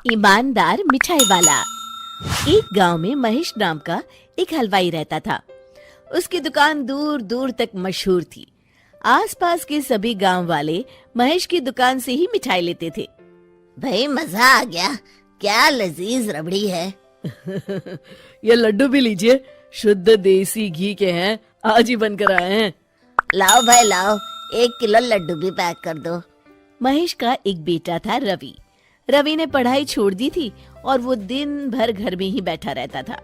ईमानदार मिठाई वाला। एक गांव में महेश नाम का एक हलवाई रहता था। उसकी दुकान दूर दूर तक मशहूर थी। आसपास के सभी गांव वाले महेश की दुकान से ही मिठाई लेते थे। भाई मजा आ गया, क्या लजीज रबड़ी है। ये लड्डू भी लीजिए, शुद्ध देसी घी के हैं, आज ही बनकर आए हैं। लाओ भाई लाओ, 1 किलो लड्डू भी पैक कर दो। महेश का एक बेटा था रवि। रवि ने पढ़ाई छोड़ दी थी और वो दिन भर घर में ही बैठा रहता था।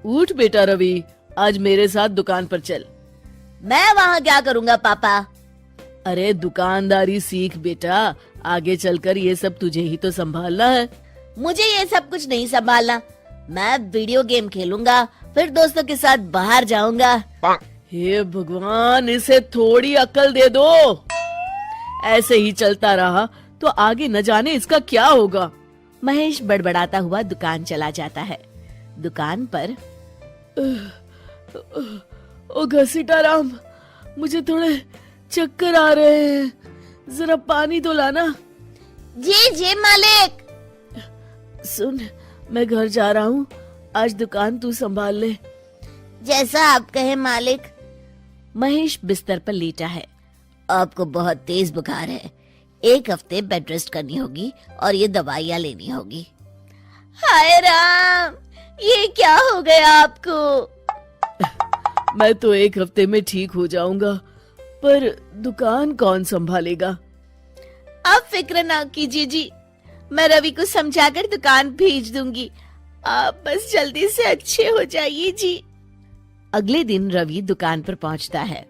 उठ बेटा रवि, आज मेरे साथ दुकान पर चल। मैं वहाँ क्या करूँगा पापा? अरे दुकानदारी सीख बेटा, आगे चलकर ये सब तुझे ही तो संभालना है। मुझे ये सब कुछ नहीं संभालना। मैं वीडियो गेम खेलूंगा, फिर दोस्तों के साथ बाहर जाऊंगा। हे भगवान, इसे थोड़ी अक्ल दे दो। ऐसे ही चलता रहा तो आगे न जाने इसका क्या होगा। महेश बड़बड़ाता हुआ दुकान चला जाता है। दुकान पर ओ घसीटाराम, मुझे थोड़े चक्कर आ रहे हैं, जरा पानी तो लाना। जी जी मालिक। सुन, मैं घर जा रहा हूँ, आज दुकान तू संभाल ले। जैसा आप कहे मालिक। महेश बिस्तर पर लेटा है। आपको बहुत तेज बुखार है, 1 हफ्ते बेड रेस्ट करनी होगी और ये दवाइयाँ लेनी होगी। हाय राम, ये क्या हो गया आपको? मैं तो 1 हफ्ते में ठीक हो जाऊंगा, पर दुकान कौन संभालेगा? आप फिक्र ना कीजिए जी, मैं रवि को समझाकर दुकान भेज दूंगी। आप बस जल्दी से अच्छे हो जाइए जी। अगले दिन रवि दुकान पर पहुंचता है।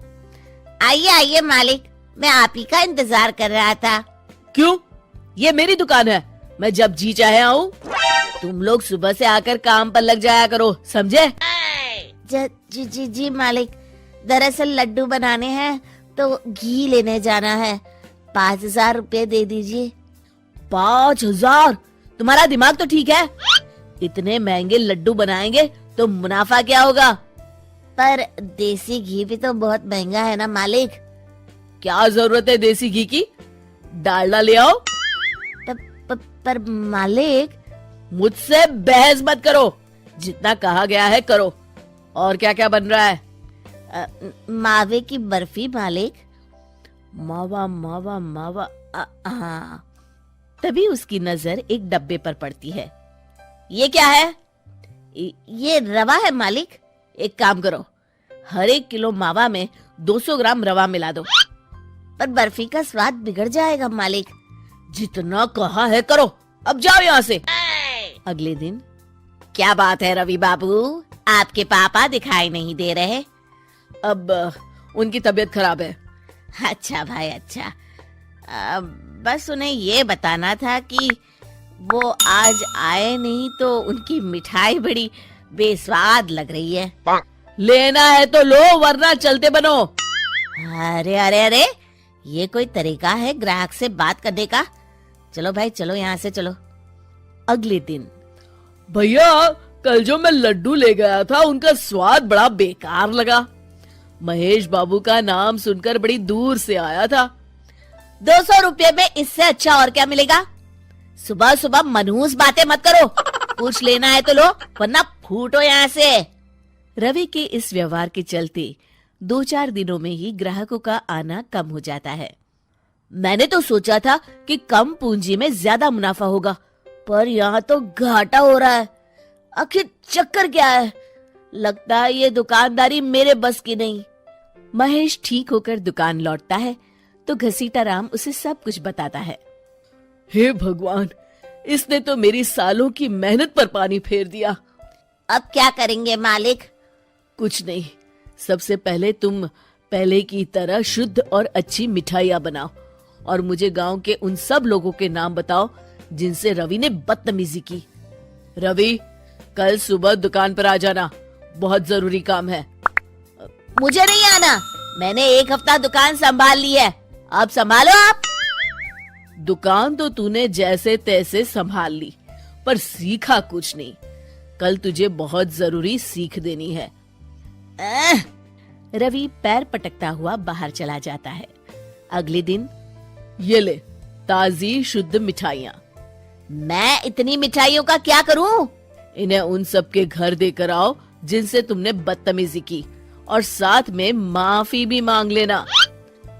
आइए आइए मालिक, मैं आप ही का इंतजार कर रहा था। क्यों? ये मेरी दुकान है, मैं जब जी चाहे आऊँ। तुम लोग सुबह से आकर काम पर लग जाया करो, समझे? जी जी जी मालिक, दरअसल लड्डू बनाने हैं तो घी लेने जाना है, 5,000 रुपए दे दीजिए। 5,000? तुम्हारा दिमाग तो ठीक है? इतने महंगे लड्डू बनाएंगे तो मुनाफा क्या होगा? पर देसी घी भी तो बहुत महंगा है ना मालिक। क्या जरूरत है देसी घी की? डालडा ले आओ। पर मालिक। मुझसे बहस मत करो, जितना कहा गया है करो। और क्या क्या बन रहा है? मावे की बर्फी मालिक। मावा मावा मावा, हाँ। तभी उसकी नजर एक डब्बे पर पड़ती है। ये क्या है? ये रवा है मालिक। एक काम करो, हर 1 किलो मावा में 200 ग्राम रवा मिला दो। पर बर्फी का स्वाद बिगड़ जाएगा मालिक। जितना कहा है करो, अब जाओ यहाँ से। अगले दिन। क्या बात है रवि बाबू, आपके पापा दिखाई नहीं दे रहे? अब उनकी तबीयत खराब है। अच्छा भाई अच्छा। बस उन्हें ये बताना था कि वो आज आए नहीं तो उनकी मिठाई बड़ी बेस्वाद लग रही है। लेना है तो लो, वरना चलते बनो। अरे अरे अरे, ये कोई तरीका है ग्राहक से बात करने का? चलो भाई चलो, यहाँ से चलो। अगले दिन। भैया, कल जो मैं लड्डू ले गया था उनका स्वाद बड़ा बेकार लगा। महेश बाबू का नाम सुनकर बड़ी दूर से आया था। 200 रुपये में इससे अच्छा और क्या मिलेगा? सुबह सुबह मनहूस बातें मत करो। कुछ लेना है तो लो, वरना फूटो यहाँ से। रवि के इस व्यवहार के चलते 2-4 दिनों में ही ग्राहकों का आना कम हो जाता है। मैंने तो सोचा था कि कम पूंजी में ज्यादा मुनाफा होगा, पर यहाँ तो घाटा हो रहा है। आखिर चक्कर क्या है? लगता है ये दुकानदारी मेरे बस की नहीं। महेश ठीक होकर दुकान लौटता है तो घसीटाराम उसे सब कुछ बताता है। हे भगवान, इसने तो मेरी सालों की मेहनत पर पानी फेर दिया। अब क्या करेंगे मालिक? कुछ नहीं, सबसे पहले तुम पहले की तरह शुद्ध और अच्छी मिठाइयाँ बनाओ और मुझे गांव के उन सब लोगों के नाम बताओ जिनसे रवि ने बदतमीजी की। रवि, कल सुबह दुकान पर आ जाना, बहुत जरूरी काम है। मुझे नहीं आना, मैंने 1 हफ्ता दुकान संभाल ली है, अब संभालो आप। दुकान तो तूने जैसे तैसे संभाल ली, पर सीखा कुछ नहीं। कल तुझे बहुत जरूरी सीख देनी है। रवि पैर पटकता हुआ बाहर चला जाता है। अगले दिन। ये ले ताजी शुद्ध मिठाइयाँ। मैं इतनी मिठाइयों का क्या करूं? इन्हें उन सब के घर देकर आओ जिनसे तुमने बदतमीजी की, और साथ में माफी भी मांग लेना।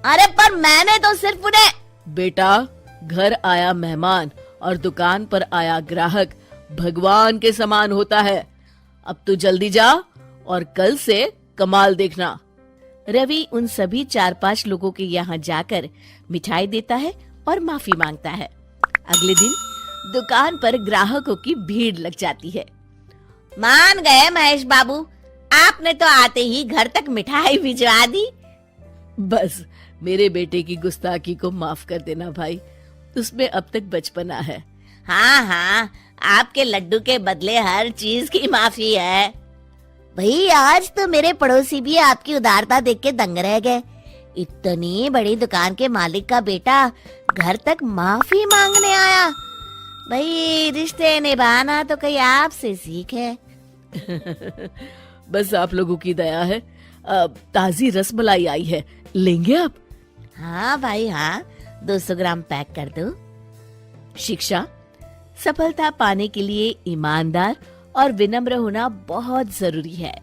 अरे पर मैंने तो सिर्फ उन्हें। बेटा, घर आया मेहमान और दुकान पर आया ग्राहक भगवान के समान होता है। अब तू जल्दी जा और कल से कमाल देखना। रवि उन सभी 4-5 लोगों के यहाँ जाकर मिठाई देता है और माफी मांगता है। अगले दिन दुकान पर ग्राहकों की भीड़ लग जाती है। मान गए महेश बाबू, आपने तो आते ही घर तक मिठाई भिजवा दी। बस मेरे बेटे की गुस्ताखी को माफ कर देना भाई, उसमें अब तक बचपना है। हाँ हाँ, आपके लड्डू के बदले हर चीज की माफी है। भाई आज तो मेरे पड़ोसी भी आपकी उदारता देख के दंग रह गए। इतनी बड़ी दुकान के मालिक का बेटा घर तक माफी मांगने आया। भाई रिश्ते निभाना तो कहीं आपसे सीखे। बस आप लोगों की दया है। ताजी रसमलाई आई है, लेंगे आप? हाँ भाई हाँ, 200 ग्राम पैक कर दो। शिक्षा, सफलता पाने के लिए ईमानदार और विनम्र होना बहुत जरूरी है।